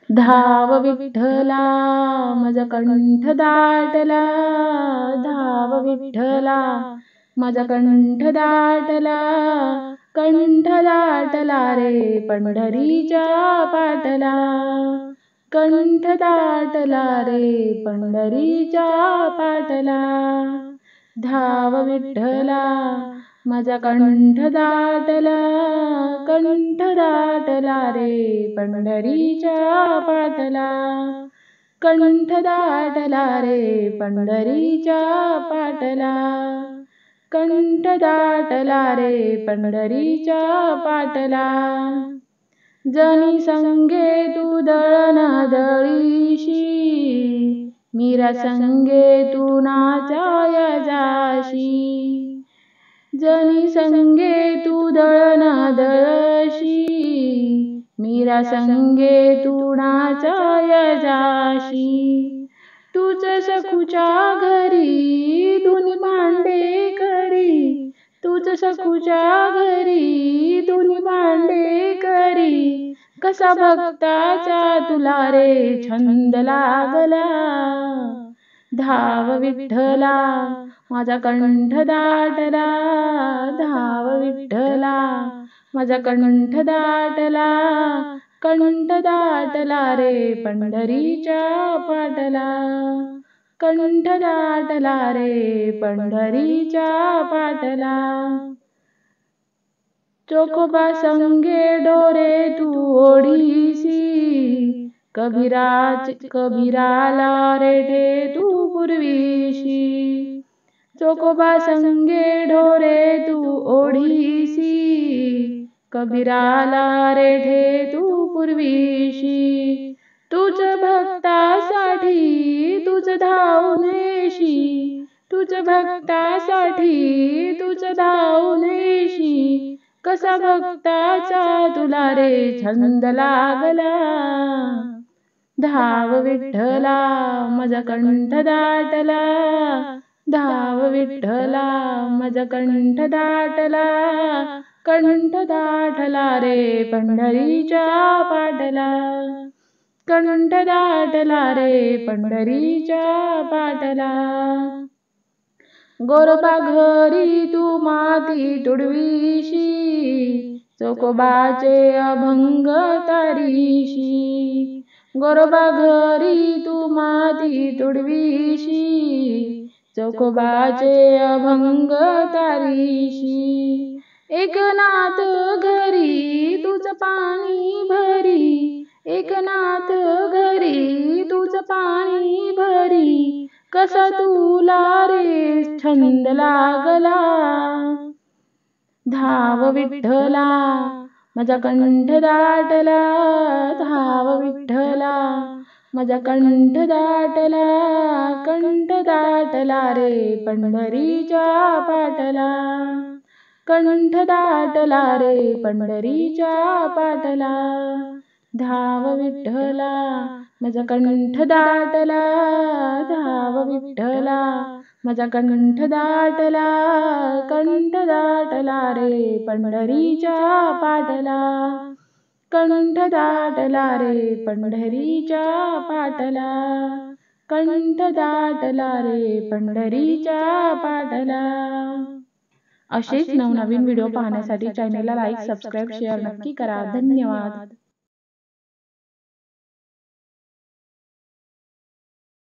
धाव विठ्ठला माझा कंठ दाटला, धाव विठ्ठला माझा कंठ दाटला, कंठ दाटला रे पंढरीच्या पाटला, कंठ दाटला रे पंढरीच्या पाटला. धाव विठ्ठला माझा कंठ दाटला, कंठ दाटला रे पंढरीच्या पाटला, कंठ दाटला रे पंढरीच्या पाटला, कंठ दाटला रे पंढरीच्या पाटला. जनी संगे तू दळणदळीशी, मीरा संगे तू नाचाया जाशी, जनी संगे तू दळणदळशी, मीरा संगे तू नाचाया जाशी. तूच सखूच्या घरी दोन्ही भांडे करी, तूच सखूच्या घरी दोन्ही भांडे करी, कसा भक्ताचा तुला रे छंद लागला. धाव विठ्ठला माझा कंठ दाटला, धाव विठ्ठला माझा कंठ दाटला, कंठ दाटला रे पंढरीच्या पाटला, कंठ दाटला रे पंढरीच्या पाटला. चोखोबा संगे डोरे तू ओढीसी, कबीराला रेठे तू पूर्वीशी, चोखोबा संगे डोरे तू ओढीसी, कबीराला रेठे तू पूर्वीशी. तुझ भक्तासाठी तुझ धावून येशी, तुझ भक्तासाठी तुझ धावून येशी, कसा भक्ताचा तुला रे छंद लागला. धाव विठ्ठला माझा कंठ दाटला, धाव विठ्ठला माझा कंठ दाटला, कंठ दाटला रे पंढरीच्या पाटला, कंठ दाटला रे पंढरीच्या पाटला. गोरोबा घरी तू माती तुडवीशी, चोखोबाचे अभंग तारीशी, गोरोबा घरी तू माती तुडवीशी, चोखोबाचे अभंग तारीशी. एकनाथ घरी तुझ पाणी भरी, एकनाथ घरी तुझ पाणी भरी, कसा तुला रे छंद लागला. धाव विठ्ठला माझा कंठ दाटला, धाव विठ्ठला माझा कंठ दाटला, कंठ दाटला रे पंढरीच्या पाटला, कंठ दाटला रे पंढरीच्या पाटला. धाव विठ्ठला माझा कंठ दाटला, धाव विठ्ठला माझा कंठ दाटला, कंठ दाटला रे पंढरीच्या पाटला, कंठ दाटला रे पंढरीच्या पाटला, कंठ दाटला रे पंढरीच्या पाटला. असेच नवनवीन व्हिडिओ पाहण्यासाठी चॅनलला लाईक, सबस्क्राईब, शेअर नक्की करा. धन्यवाद.